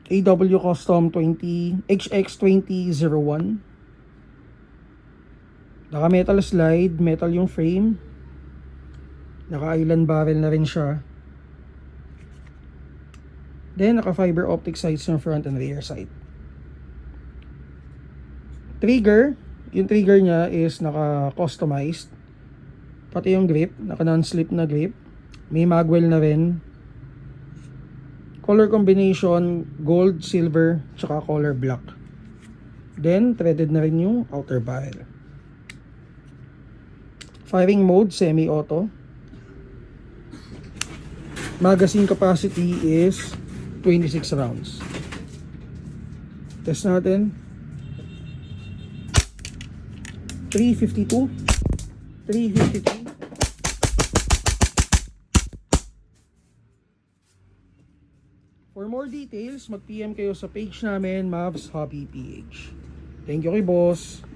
AW Custom 20 HX2001. Naka metal slide, metal yung frame. Naka island barrel na rin siya. Then naka fiber optic sights yung front and rear sight. Trigger, yung trigger niya is naka customized. Pati yung grip, naka non-slip na grip. May magwell na rin. Color combination gold, silver, tsaka color black. Then threaded na rin yung outer barrel. Firing mode semi-auto. Magazine capacity is 26 rounds. Test natin. 352, 353. For more details, mag-PM kayo sa page namin, Mavs Hobby PH. Thank you kay boss.